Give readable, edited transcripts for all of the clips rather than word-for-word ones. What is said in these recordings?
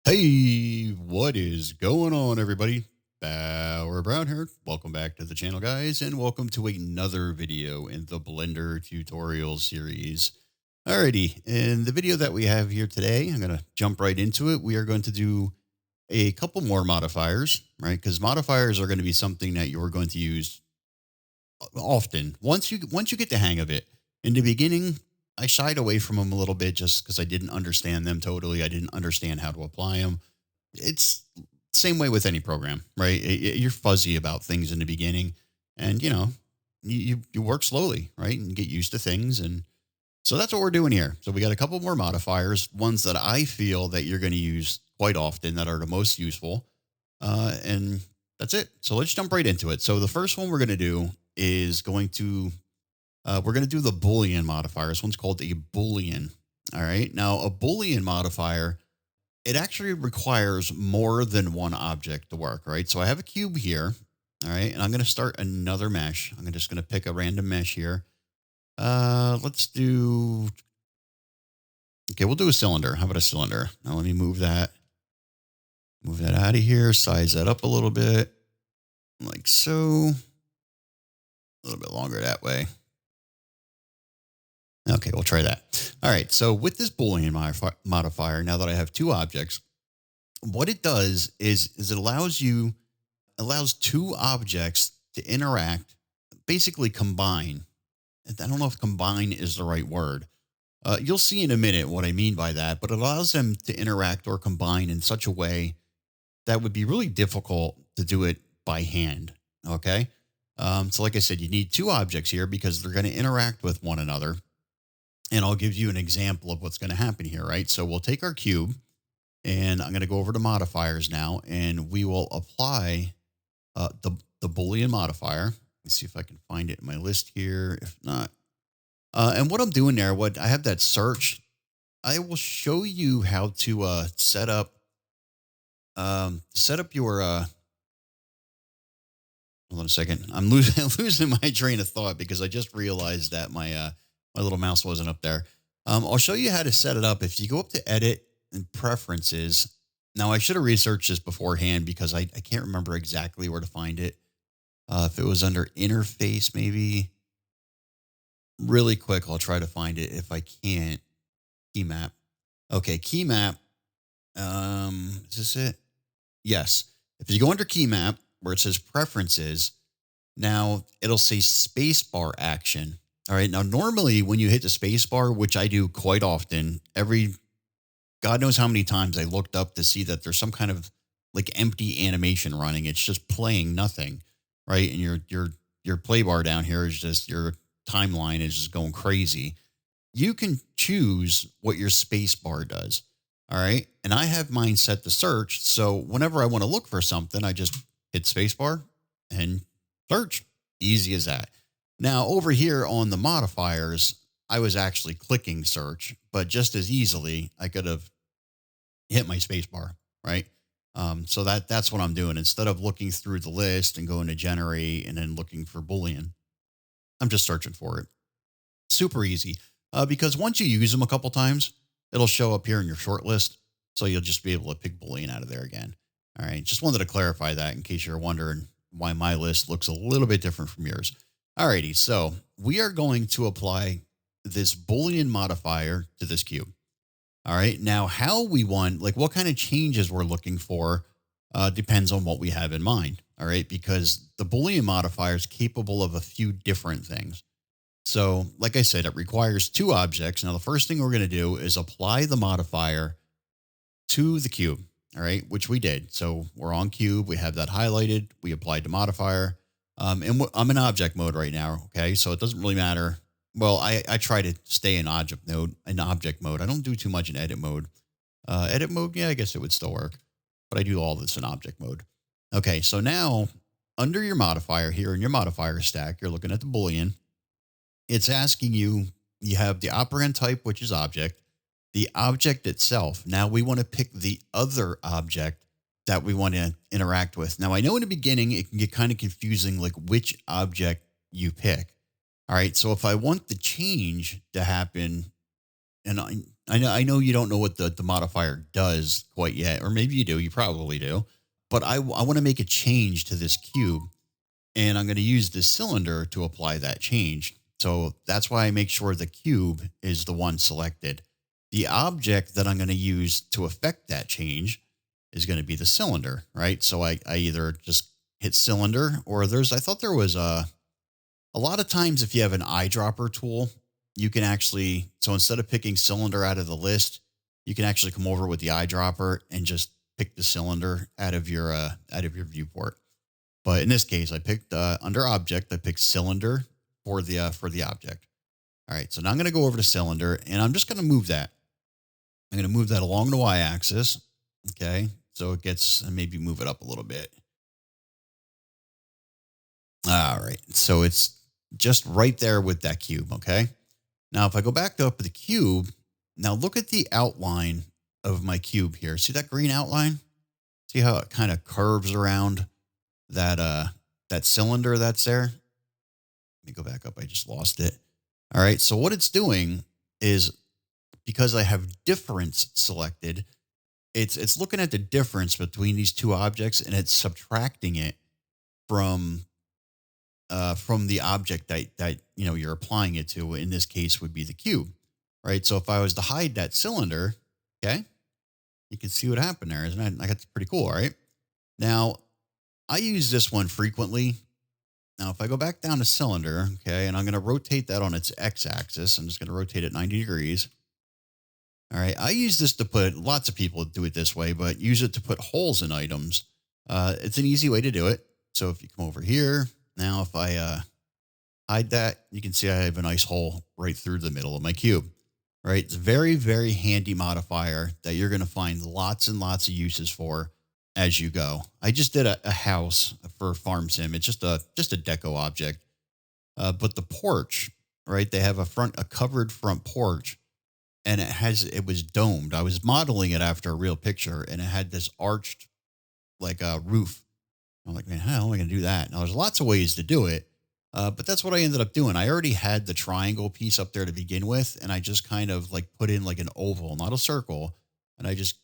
Hey, what is going on, everybody? Bauer Brown here. Welcome back to the channel, guys, and welcome to another video in the Blender tutorial series. Alrighty, in the video that we have here today, I'm going to jump right into it. We are going to do a couple more modifiers, right? Because modifiers are going to be something that you're going to use often. Once you get the hang of it. In the beginning, I shied away from them a little bit just because I didn't understand them totally. I didn't understand how to apply them. It's same way with any program, right? You're fuzzy about things in the beginning, and you work slowly, right, and get used to things. And so that's what we're doing here. So we got a couple more modifiers, ones that I feel that you're going to use quite often, that are the most useful, and that's it. So let's jump right into it. So the first one we're going to do is we're going to do the Boolean modifier. This one's called a Boolean. All right. Now, a Boolean modifier, it actually requires more than one object to work, right? So I have a cube here. All right. And I'm going to start another mesh. I'm just going to pick a random mesh here. Let's do, okay, we'll do a cylinder. How about a cylinder? Now let me move that out of here, size that up a little bit, like so. A little bit longer that way. Okay, we'll try that. All right, so with this Boolean modifier, now that I have two objects, what it does is it allows two objects to interact, basically combine. I don't know if combine is the right word. You'll see in a minute what I mean by that, but it allows them to interact or combine in such a way that would be really difficult to do it by hand. Okay. So like I said, you need two objects here because they're going to interact with one another. And I'll give you an example of what's going to happen here, right? So we'll take our cube, and I'm going to go over to modifiers now, and we will apply the Boolean modifier. Let me see if I can find it in my list here. If not, and what I'm doing there, what I have that search, I will show you how to set up your. Hold on a second. I'm losing losing my train of thought because I just realized that my little mouse wasn't up there. I'll show you how to set it up. If you go up to Edit and Preferences, now I should have researched this beforehand because I can't remember exactly where to find it. If it was under Interface, maybe. Really quick, I'll try to find it. If I can't, Key Map. Okay, Key Map. Is this it? Yes. If you go under Key Map, where it says Preferences, now it'll say Spacebar Action. All right. Now, normally when you hit the space bar, which I do quite often, God knows how many times I looked up to see that there's some kind of like empty animation running. It's just playing nothing. Right. And your play bar down here is just, your timeline is just going crazy. You can choose what your space bar does. All right. And I have mine set to search. So whenever I want to look for something, I just hit space bar and search. Easy as that. Now, over here on the modifiers, I was actually clicking search, but just as easily, I could have hit my space bar, right? So that's what I'm doing. Instead of looking through the list and going to generate and then looking for Boolean, I'm just searching for it. Super easy. Because once you use them a couple times, it'll show up here in your short list. So you'll just be able to pick Boolean out of there again. All right. Just wanted to clarify that in case you're wondering why my list looks a little bit different from yours. Alrighty, so we are going to apply this Boolean modifier to this cube. All right, now how we want, like what kind of changes we're looking for depends on what we have in mind. All right, because the Boolean modifier is capable of a few different things. So like I said, it requires two objects. Now the first thing we're going to do is apply the modifier to the cube. All right, which we did. So we're on cube. We have that highlighted. We applied the modifier. And I'm in object mode right now. Okay. So it doesn't really matter. Well, I try to stay in object mode. I don't do too much in edit mode. Edit mode. Yeah, I guess it would still work, but I do all this in object mode. Okay. So now under your modifier here in your modifier stack, you're looking at the Boolean. It's asking you, you have the operand type, which is object, the object itself. Now we want to pick the other object that we want to interact with. Now, I know in the beginning, it can get kind of confusing, like which object you pick. All right. So if I want the change to happen, and I know you don't know what the modifier does quite yet, or maybe you do. You probably do. But I want to make a change to this cube, and I'm going to use this cylinder to apply that change. So that's why I make sure the cube is the one selected. The object that I'm going to use to affect that change is going to be the cylinder, right? So I either just hit cylinder, or I thought there was a lot of times if you have an eyedropper tool, you can actually, so instead of picking cylinder out of the list, you can actually come over with the eyedropper and just pick the cylinder out of your viewport. But in this case, I picked under object, I picked cylinder for the object. All right, so now I'm going to go over to cylinder, and I'm just going to move that. I'm going to move that along the y-axis. Okay, so it gets, and maybe move it up a little bit. All right, so it's just right there with that cube. Okay, now if I go back up to the cube, now look at the outline of my cube here. See that green outline? See how it kind of curves around that cylinder that's there? Let me go back up. I just lost it. All right. So what it's doing is, because I have difference selected, it's looking at the difference between these two objects, and it's subtracting it from the object that you're applying it to. In this case would be the cube, right? So if I was to hide that cylinder, okay, you can see what happened there, isn't it? Like, that's pretty cool, right? Now, I use this one frequently. Now, if I go back down to cylinder, okay, and I'm going to rotate that on its x-axis, I'm just going to rotate it 90 degrees. All right, I use this to put, lots of people do it this way, but use it to put holes in items. It's an easy way to do it. So if you come over here, now if I hide that, you can see I have a nice hole right through the middle of my cube, right? It's a very, very handy modifier that you're going to find lots and lots of uses for as you go. I just did a house for Farm Sim. It's just a deco object. But the porch, right? They have a covered front porch, and it was domed. I was modeling it after a real picture, and it had this arched like a roof. I'm like, man, how am I going to do that? Now there's lots of ways to do it. But that's what I ended up doing. I already had the triangle piece up there to begin with, and I just kind of like put in like an oval, not a circle. And I just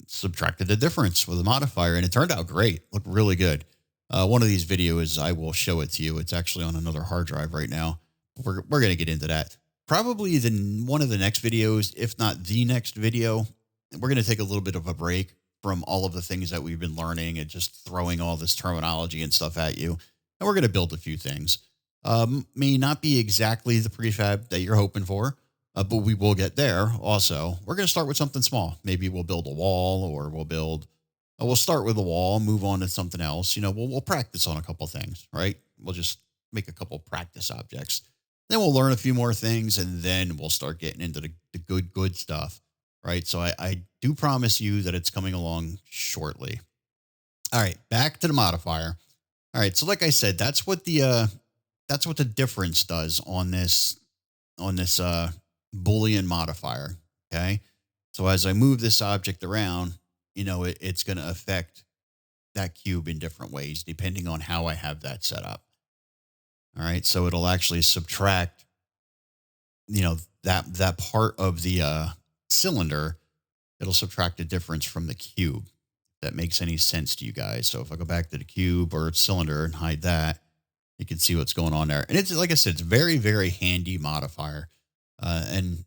subtracted the difference with a modifier, and it turned out great. Looked really good. One of these videos, I will show it to you. It's actually on another hard drive right now. We're going to get into that. Probably one of the next videos, if not the next video. We're going to take a little bit of a break from all of the things that we've been learning and just throwing all this terminology and stuff at you. And we're going to build a few things. May not be exactly the prefab that you're hoping for, but we will get there. Also, we're going to start with something small. Maybe we'll build a wall, or we'll start with a wall, move on to something else. We'll practice on a couple things, right? We'll just make a couple practice objects. Then we'll learn a few more things, and then we'll start getting into the good stuff, right? So I do promise you that it's coming along shortly. All right, back to the modifier. All right, so like I said, that's what the difference does on this Boolean modifier. Okay, so as I move this object around, it's going to affect that cube in different ways depending on how I have that set up. All right, so it'll actually subtract, that part of the cylinder. It'll subtract the difference from the cube. If that makes any sense to you guys. So if I go back to the cube or cylinder and hide that, you can see what's going on there. And it's, like I said, it's very, very handy modifier, and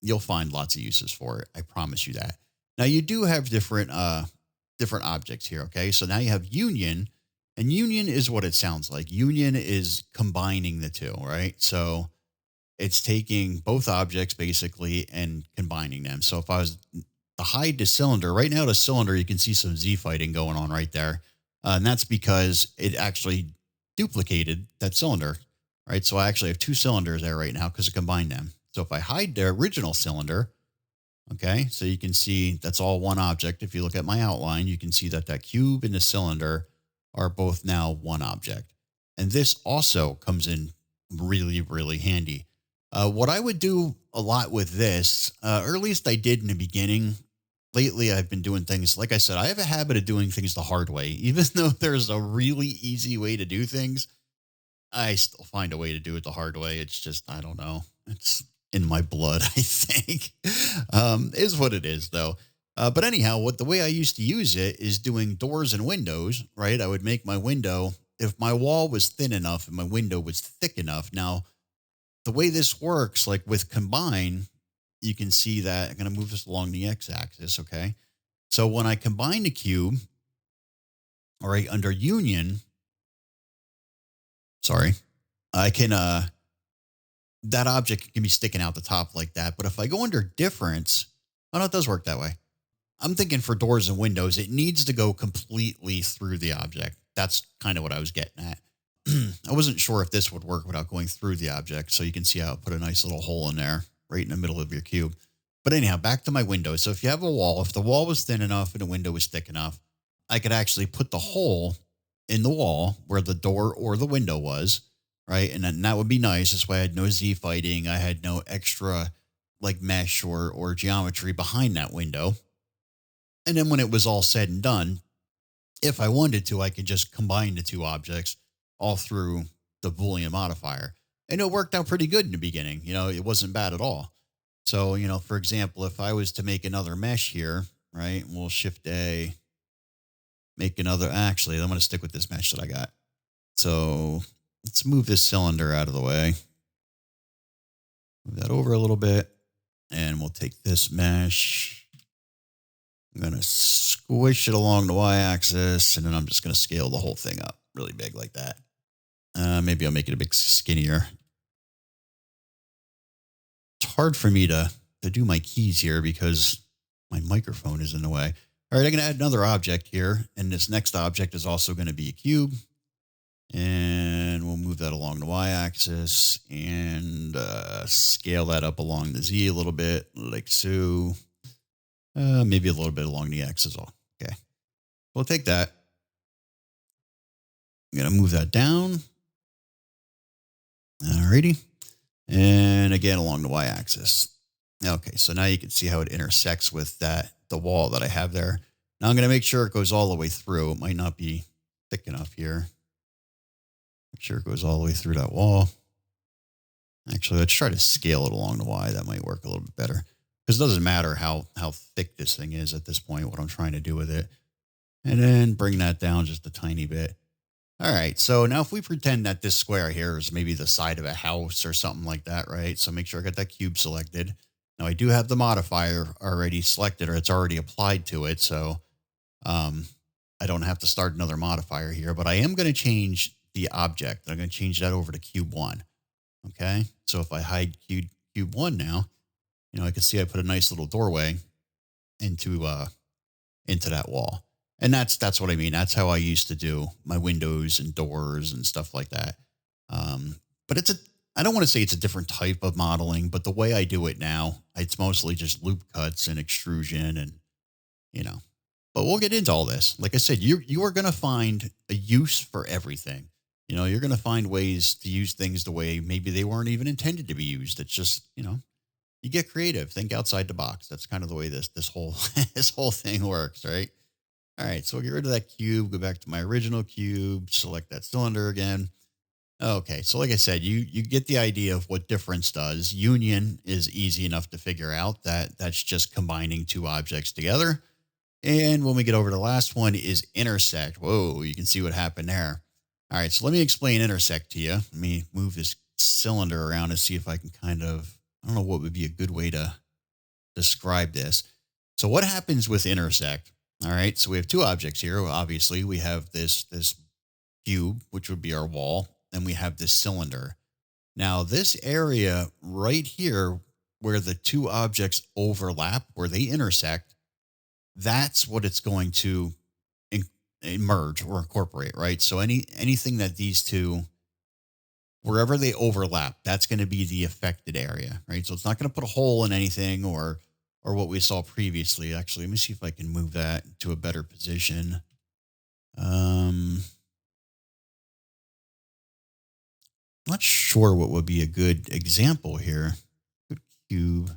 you'll find lots of uses for it. I promise you that. Now you do have different objects here. Okay, so now you have union. And union is what it sounds like. Union is combining the two, right? So it's taking both objects basically and combining them. So if I was to hide the cylinder, right now the cylinder, you can see some Z fighting going on right there. And that's because it actually duplicated that cylinder, right? So I actually have two cylinders there right now because I combined them. So if I hide the original cylinder, okay, so you can see that's all one object. If you look at my outline, you can see that cube and the cylinder are both now one object. And this also comes in really, really handy. What I would do a lot with this, or at least I did in the beginning. Lately, I've been doing things, like I said, I have a habit of doing things the hard way. Even though there's a really easy way to do things, I still find a way to do it the hard way. It's just, I don't know. in my blood, I think. Is what it is, though. But anyhow, what the way I used to use it is doing doors and windows, right? I would make my window, if my wall was thin enough and my window was thick enough. Now, the way this works, like with combine, you can see that I'm going to move this along the x-axis, okay? So when I combine the cube, all right, under union, sorry, I can, that object can be sticking out the top like that. But if I go under difference, oh no, it does work that way. I'm thinking for doors and windows, it needs to go completely through the object. That's kind of what I was getting at. I wasn't sure if this would work without going through the object. So you can see how I put a nice little hole in there right in the middle of your cube. But anyhow, back to my window. So if you have a wall, if the wall was thin enough and the window was thick enough, I could actually put the hole in the wall where the door or the window was, right? And then that would be nice. This way I had no Z fighting. I had no extra like mesh or geometry behind that window. And then when it was all said and done, if I wanted to, I could just combine the two objects all through the Boolean modifier. And it worked out pretty good in the beginning. You know, it wasn't bad at all. So, you know, for example, if I was to make another mesh here, right, we'll shift A, make another, actually, I'm going to stick with this mesh that I got. So let's move this cylinder out of the way. Move that over a little bit. And we'll take this mesh. I'm going to squish it along the y-axis, and then I'm just going to scale the whole thing up really big like that. Maybe I'll make it a bit skinnier. It's hard for me to do my keys here because my microphone is in the way. All right, I'm going to add another object here, and this next object is also going to be a cube. And we'll move that along the y-axis and scale that up along the z a little bit, like so. Maybe a little bit along the x as well. Okay. We'll take that. I'm going to move that down. Alrighty. And again, along the y-axis. Okay. So now you can see how it intersects with the wall that I have there. Now I'm going to make sure it goes all the way through. It might not be thick enough here. Make sure it goes all the way through that wall. Actually, let's try to scale it along the y. That might work a little bit better. Because it doesn't matter how thick this thing is at this point, what I'm trying to do with it. And then bring that down just a tiny bit. All right, so now if we pretend that this square here is maybe the side of a house or something like that, right? So make sure I got that cube selected. Now I do have the modifier already selected, or it's already applied to it. So I don't have to start another modifier here, but I am going to change the object. I'm going to change that over to cube 1. Okay, so if I hide cube 1 now, you know, I can see I put a nice little doorway into that wall. And that's what I mean. That's how I used to do my windows and doors and stuff like that. But I don't want to say it's a different type of modeling, but the way I do it now, it's mostly just loop cuts and extrusion and, you know, but we'll get into all this. Like I said, you are going to find a use for everything. You know, you're going to find ways to use things the way maybe they weren't even intended to be used. It's just, you know, you get creative, think outside the box. That's kind of the way this whole this whole thing works, right? All right, so we'll get rid of that cube, go back to my original cube, select that cylinder again. Okay, so like I said, you get the idea of what difference does. Union is easy enough to figure out. That's just combining two objects together. And when we get over to the last one is intersect. Whoa, you can see what happened there. All right, so let me explain intersect to you. Let me move this cylinder around and see if I can kind of, I don't know what would be a good way to describe this. So what happens with intersect? All right, so we have two objects here. Obviously, we have this cube, which would be our wall, and we have this cylinder. Now, this area right here where the two objects overlap, where they intersect, that's what it's going to merge or incorporate, right? So anything that these two, wherever they overlap, that's going to be the affected area, right? So it's not going to put a hole in anything or what we saw previously. Actually, let me see if I can move that to a better position. Not sure what would be a good example here. Good cube.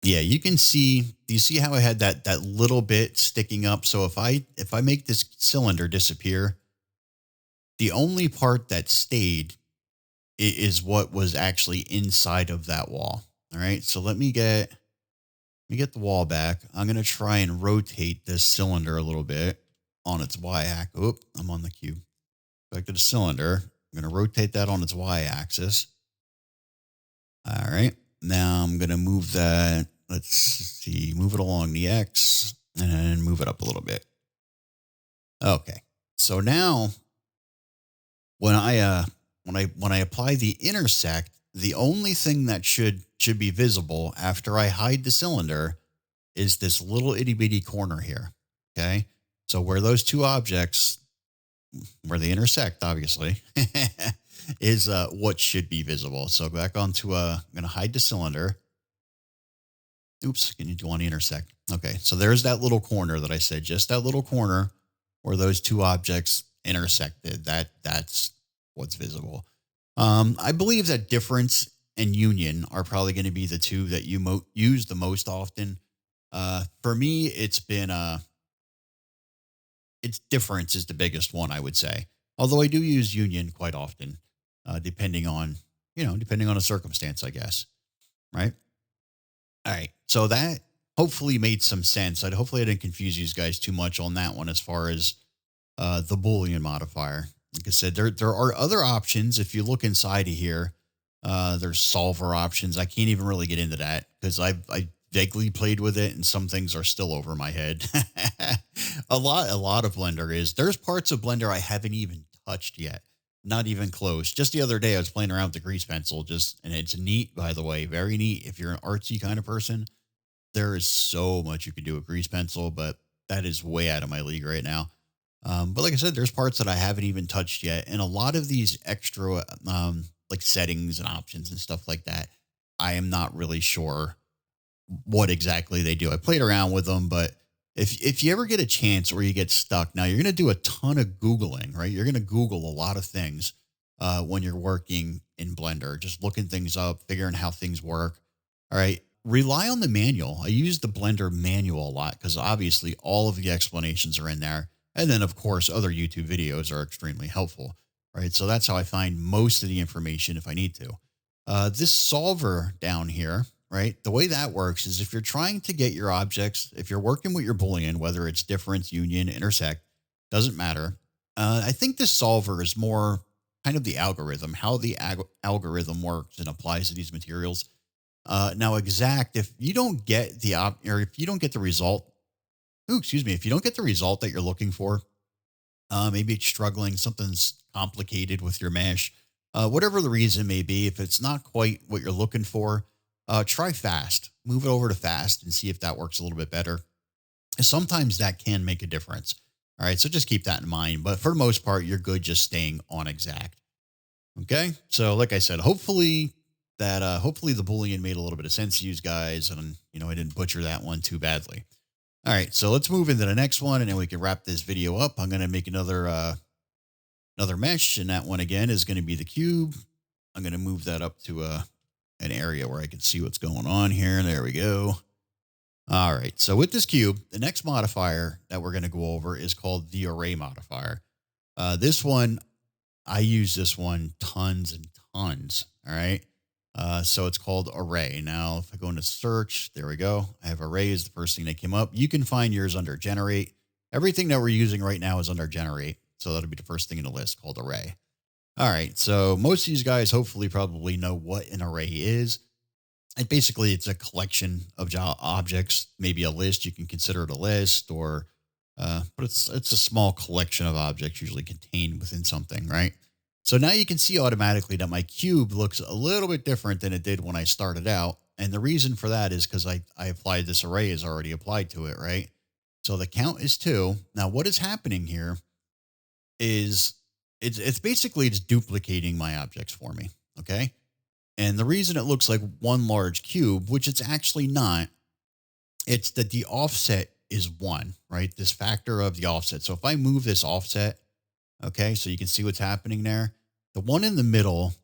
Yeah, you can see, do you see how I had that little bit sticking up? So if I make this cylinder disappear, the only part that stayed is what was actually inside of that wall. All right. So let me get the wall back. I'm going to try and rotate this cylinder a little bit on its y-axis. Oop, I'm on the cube. Back to the cylinder. I'm going to rotate that on its y-axis. All right. Now I'm going to move that. Let's see, move it along the X and then move it up a little bit. Okay. So now when I apply the intersect, the only thing that should be visible after I hide the cylinder is this little itty bitty corner here. Okay. So where those two objects, where they intersect, obviously, is what should be visible. So back onto, I'm going to hide the cylinder. Oops, can you do on the intersect? Okay, so there's that little corner that I said, just that little corner where those two objects intersected. That's what's visible. I believe that difference and union are probably going to be the two that you use the most often. For me, it's been its difference is the biggest one, I would say. Although I do use union quite often, depending on the circumstance, I guess. Right. All right. So that hopefully made some sense. Hopefully I didn't confuse you guys too much on that one as far as the Boolean modifier. Like I said, there are other options. If you look inside of here, there's solver options. I can't even really get into that because I vaguely played with it and some things are still over my head. a lot of Blender is. There's parts of Blender I haven't even touched yet. Not even close. Just the other day, I was playing around with the grease pencil, and it's neat, by the way, very neat. If you're an artsy kind of person, there is so much you can do with grease pencil, but that is way out of my league right now. But like I said, there's parts that I haven't even touched yet. And a lot of these extra, like settings and options and stuff like that, I am not really sure what exactly they do. I played around with them, but if you ever get a chance or you get stuck, now you're going to do a ton of Googling, right? You're going to Google a lot of things when you're working in Blender, just looking things up, figuring how things work. All right. Rely on the manual. I use the Blender manual a lot because obviously all of the explanations are in there. And then, of course, other YouTube videos are extremely helpful, right? So that's how I find most of the information if I need to. This solver down here, right? The way that works is if you're trying to get your objects, if you're working with your Boolean, whether it's difference, union, intersect, doesn't matter. I think this solver is more kind of the algorithm, how the algorithm works and applies to these materials. Now, exact, if you don't get if you don't get the result, if you don't get the result that you're looking for, maybe it's struggling, something's complicated with your mesh, whatever the reason may be, if it's not quite what you're looking for, try fast, move it over to fast and see if that works a little bit better. Sometimes that can make a difference. All right. So just keep that in mind, but for the most part, you're good just staying on exact. Okay. So like I said, hopefully the Boolean made a little bit of sense to you guys and, I didn't butcher that one too badly. All right. So let's move into the next one and then we can wrap this video up. I'm going to make another mesh. And that one again is going to be the cube. I'm going to move that up to an area where I can see what's going on here. There we go. All right. So with this cube, the next modifier that we're going to go over is called the array modifier. This one, I use this one tons and tons. All right. So it's called array. Now, if I go into search, there we go. I have array is the first thing that came up. You can find yours under generate. Everything that we're using right now is under generate. So that'll be the first thing in the list called array. All right. So most of these guys hopefully probably know what an array is. And basically it's a collection of objects, maybe a list. You can consider it a list but it's a small collection of objects usually contained within something, right? So now you can see automatically that my cube looks a little bit different than it did when I started out. And the reason for that is because I applied this array is already applied to it, right? So the count is 2. Now what is happening here is it's basically duplicating my objects for me. Okay. And the reason it looks like one large cube, which it's actually not, it's that the offset is 1, right? This factor of the offset. So if I move this offset, okay, so you can see what's happening there. The one in the middle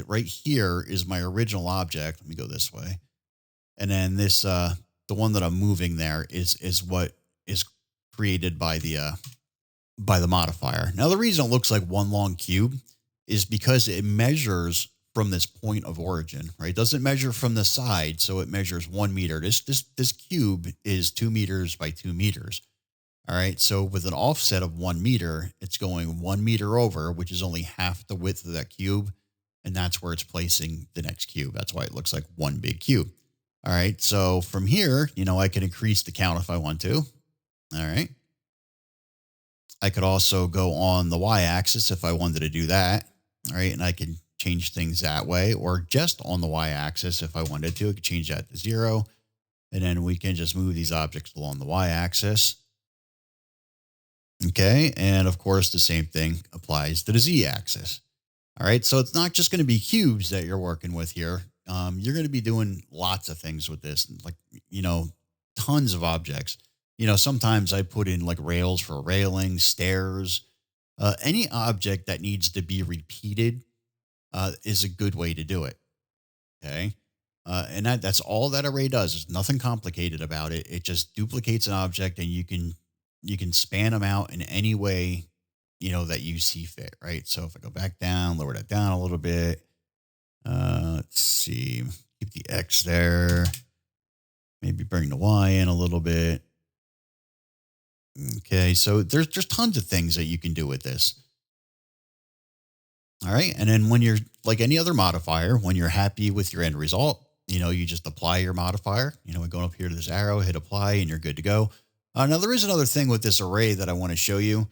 right here is my original object. Let me go this way. And then this, the one that I'm moving there is what is created by the modifier. Now, the reason it looks like one long cube is because it measures from this point of origin, right? It doesn't measure from the side, so it measures 1 meter. This cube is 2 meters by 2 meters. All right. So with an offset of 1 meter, it's going 1 meter over, which is only half the width of that cube. And that's where it's placing the next cube. That's why it looks like one big cube. All right. So from here, I can increase the count if I want to. All right. I could also go on the y-axis if I wanted to do that. All right. And I can change things that way, or just on the y-axis if I wanted to. I could change that to 0. And then we can just move these objects along the y-axis. Okay. And of course, the same thing applies to the z-axis. All right. So it's not just going to be cubes that you're working with here. You're going to be doing lots of things with this, like, tons of objects. Sometimes I put in like rails for railing, stairs, any object that needs to be repeated is a good way to do it. Okay. And that's all that array does. There's nothing complicated about it. It just duplicates an object, and you can span them out in any way, that you see fit, right? So if I go back down, lower that down a little bit, let's see, keep the X there, maybe bring the Y in a little bit. Okay. So there's tons of things that you can do with this. All right. And then when you're like any other modifier, when you're happy with your end result, you just apply your modifier, going up here to this arrow, hit apply, and you're good to go. Now there is another thing with this array that I want to show you.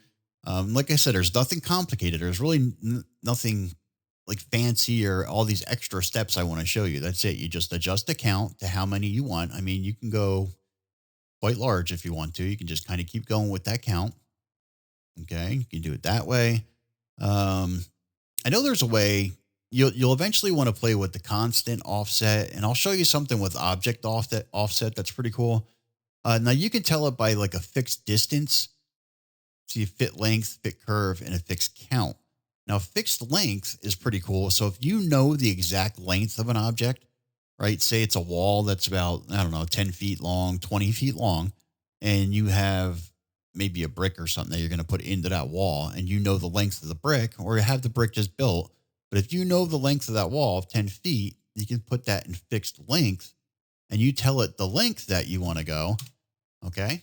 Like I said, there's nothing complicated. There's really nothing like fancy or all these extra steps I want to show you. That's it. You just adjust the count to how many you want. I mean, you can go quite large if you want to. You can just kind of keep going with that count. Okay. You can do it that way. I know there's a way you'll eventually want to play with the constant offset, and I'll show you something with object offset that's pretty cool. Now you can tell it by like a fixed distance. So you fit length, fit curve, and a fixed count. Now fixed length is pretty cool. So if you know the exact length of an object, right? Say it's a wall that's about, 10 feet long, 20 feet long, and you have maybe a brick or something that you're going to put into that wall, and you know the length of the brick, or you have the brick just built. But if you know the length of that wall of 10 feet, you can put that in fixed length, and you tell it the length that you want to go. Okay.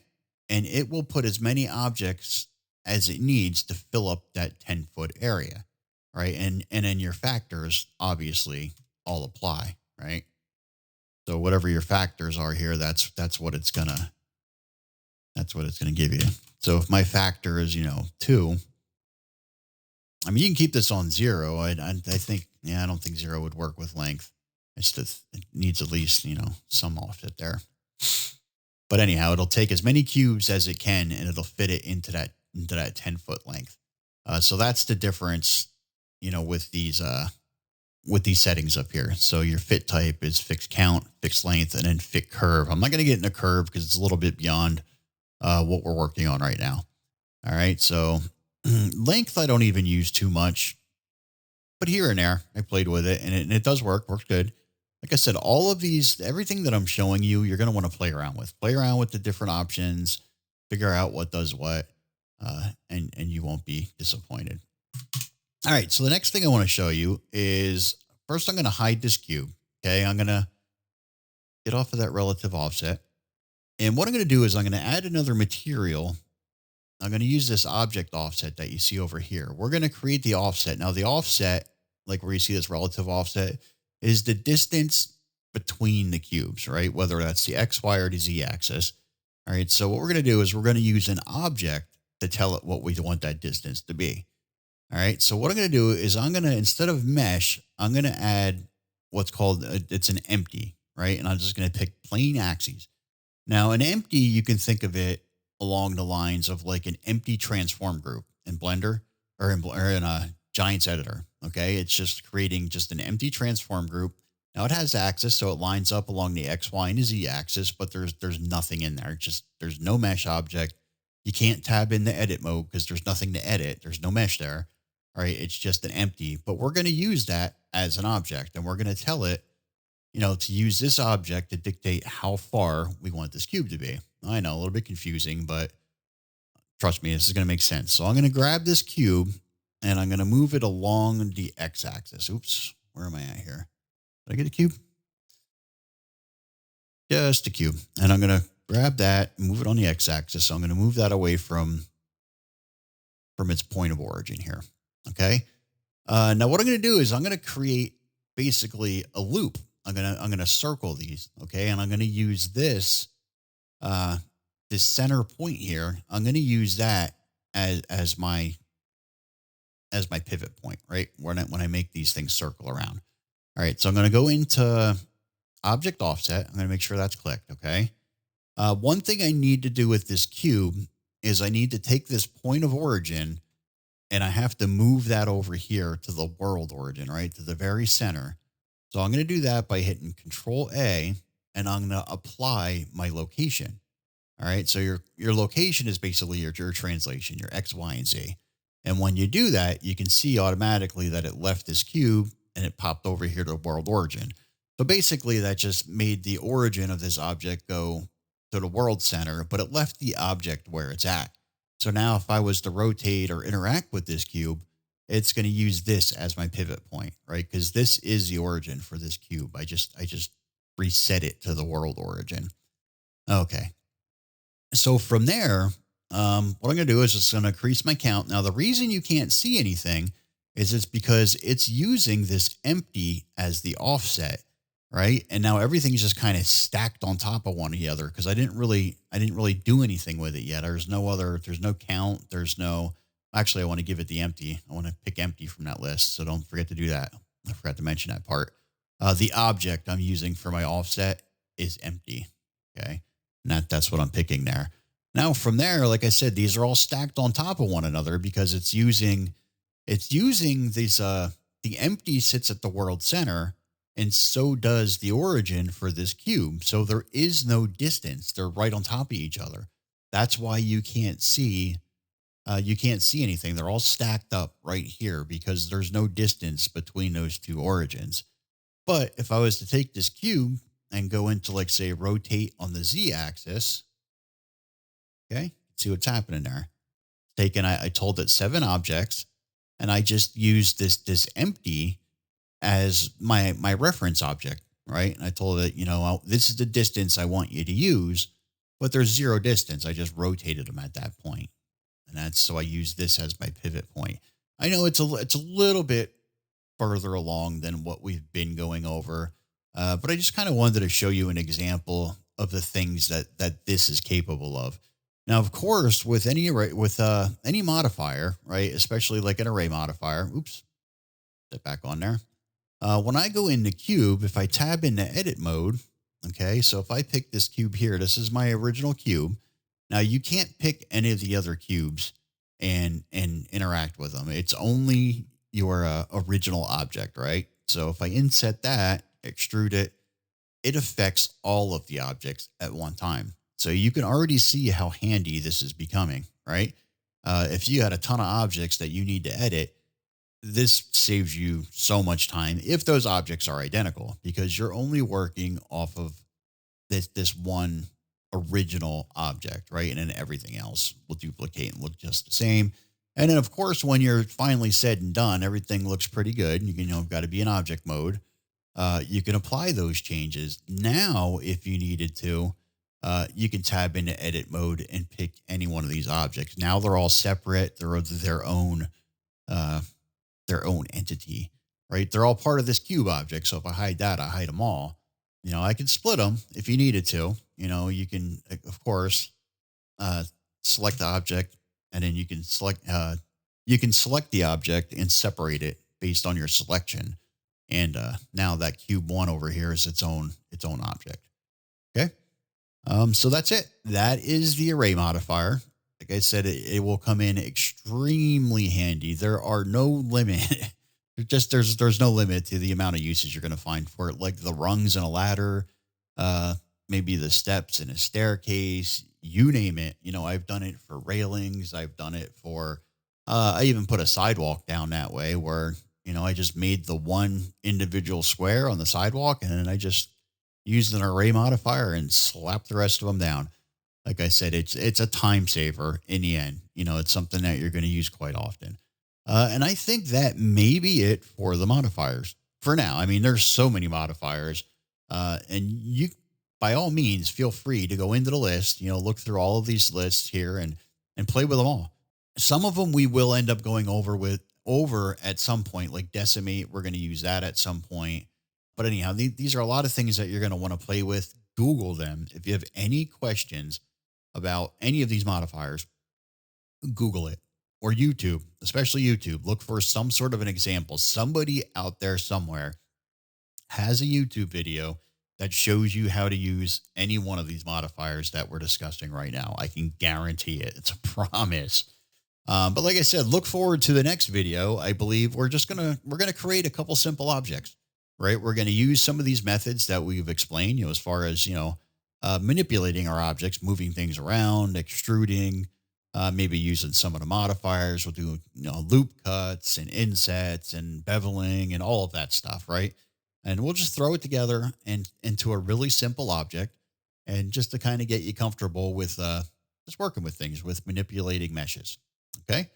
And it will put as many objects as it needs to fill up that 10-foot area. Right. And then your factors obviously all apply. Right. So whatever your factors are here, that's what it's gonna give you. So if my factor is, 2, I mean, you can keep this on 0. I think, I don't think 0 would work with length. It needs at least, some offset there. But anyhow, it'll take as many cubes as it can, and it'll fit it into that 10-foot length. So that's the difference, with these settings up here. So your fit type is fixed count, fixed length, and then fit curve. I'm not going to get into curve because it's a little bit beyond what we're working on right now. All right. So length, I don't even use too much, but here and there I played with it, and it does works good. Like I said, all of these, everything that I'm showing you, you're going to want to play around with the different options, figure out what does what, and you won't be disappointed. All right. So the next thing I want to show you is, first I'm going to hide this cube. Okay. I'm going to get off of that relative offset. And what I'm going to do is I'm going to add another material. I'm going to use this object offset that you see over here. We're going to create the offset. Now the offset, like where you see this relative offset, is the distance between the cubes, right? Whether that's the X, Y, or the Z axis. All right. So what we're going to do is we're going to use an object to tell it what we want that distance to be. All right. So what I'm going to do is I'm going to, instead of mesh, I'm going to add what's called, it's an empty, right? And I'm just going to pick plain axes. Now an empty, you can think of it along the lines of like an empty transform group in Blender or in a Giants editor. Okay. It's just creating just an empty transform group. Now it has axis, so it lines up along the X, Y, and the Z axis, but there's nothing in there. There's no mesh object. You can't tab in the edit mode because there's nothing to edit. There's no mesh there. All right. It's just an empty, but we're going to use that as an object, and we're going to tell it, to use this object to dictate how far we want this cube to be. I know, a little bit confusing, but trust me, this is going to make sense. So I'm going to grab this cube and I'm going to move it along the X axis. Oops. Where am I at here? Did I get a cube? Just a cube. And I'm going to grab that and move it on the x-axis. So I'm going to move that away from its point of origin here. Okay. Now what I'm going to do is I'm going to create basically a loop. I'm going to circle these. Okay. And I'm going to use this, this center point here. I'm going to use that as my pivot point, right? When I make these things circle around. All right. So I'm going to go into object offset. I'm going to make sure that's clicked. Okay. One thing I need to do with this cube is I need to take this point of origin and I have to move that over here to the world origin, right? To the very center. So I'm going to do that by hitting Control A and I'm going to apply my location. All right. So your location is basically your translation, your X, Y, and Z. And when you do that, you can see automatically that it left this cube and it popped over here to world origin. So basically that just made the origin of this object go to the world center, but it left the object where it's at. So now if I was to rotate or interact with this cube, it's going to use this as my pivot point, right? Because this is the origin for this cube. I just reset it to the world origin. Okay. So from there, what I'm going to do is just going to increase my count. Now, the reason you can't see anything is it's because it's using this empty as the offset, right? And now everything's just kind of stacked on top of one another because I didn't really do anything with it yet. There's no count. Actually, I want to give it the empty. I want to pick empty from that list. So don't forget to do that. I forgot to mention that part. The object I'm using for my offset is empty. Okay. And that's what I'm picking there. Now from there, like I said, these are all stacked on top of one another because it's using these, the empty sits at the world center and so does the origin for this cube. So there is no distance. They're right on top of each other. That's why you can't see anything. They're all stacked up right here because there's no distance between those two origins. But if I was to take this cube and go into, like, say, rotate on the Z axis, okay, see what's happening there. I told it 7 objects and I just used this empty as my reference object, right? And I told it, this is the distance I want you to use, but there's 0 distance. I just rotated them at that point. And so I use this as my pivot point. I know it's a little bit further along than what we've been going over, but I just kind of wanted to show you an example of the things that this is capable of. Now, of course, with any modifier, right, especially like an array modifier, oops, step back on there. When I go into cube, if I tab into edit mode, okay, so if I pick this cube here, this is my original cube. Now you can't pick any of the other cubes and interact with them. It's only your original object, right? So if I inset that, extrude it, it affects all of the objects at one time. So you can already see how handy this is becoming, right? If you had a ton of objects that you need to edit, this saves you so much time if those objects are identical, because you're only working off of this one original object, right? And then everything else will duplicate and look just the same. And then, of course, when you're finally said and done, everything looks pretty good. You've got to be in object mode. You can apply those changes. Now, if you needed to, you can tab into edit mode and pick any one of these objects. Now they're all separate. They're their own entity, right? They're all part of this cube object. So if I hide that, I hide them all. I can split them if you needed to. You can, of course, select the object, and then you can select the object and separate it based on your selection. And now that cube 1 over here is its own object. Okay. So that's it. That is the array modifier. Like I said, it will come in extremely handy. There are no limit. There's no limit to the amount of uses you're going to find for it, like the rungs in a ladder, maybe the steps in a staircase, you name it. I've done it for railings. I've done it for, I even put a sidewalk down that way where, I just made the one individual square on the sidewalk and then I just used an array modifier and slapped the rest of them down. Like I said, it's a time saver in the end. It's something that you're going to use quite often. And I think that may be it for the modifiers. for now. I mean, there's so many modifiers, and you, by all means, feel free to go into the list. Look through all of these lists here and play with them all. Some of them we will end up going over at some point, like decimate. We're going to use that at some point. But anyhow, these are a lot of things that you're going to want to play with. Google them. If you have any questions about any of these modifiers, Google it, or YouTube, especially YouTube. Look for some sort of an example. Somebody out there somewhere has a YouTube video that shows you how to use any one of these modifiers that we're discussing right now. I can guarantee it. It's a promise. But like I said, look forward to the next video. I believe we're gonna create a couple simple objects, right? We're gonna use some of these methods that we've explained, as far as manipulating our objects, moving things around, extruding, maybe using some of the modifiers. We'll do loop cuts and insets and beveling and all of that stuff, right? And we'll just throw it together and into a really simple object, and just to kind of get you comfortable with just working with things, with manipulating meshes. Okay.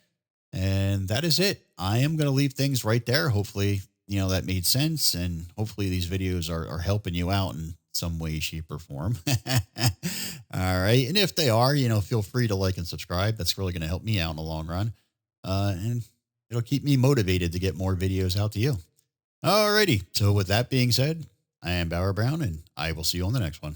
And that is it. I am going to leave things right there. Hopefully, that made sense. And hopefully these videos are helping you out in some way, shape, or form. All right. And if they are, feel free to like and subscribe. That's really going to help me out in the long run. And it'll keep me motivated to get more videos out to you. All righty. So with that being said, I am Bauer Brown, and I will see you on the next one.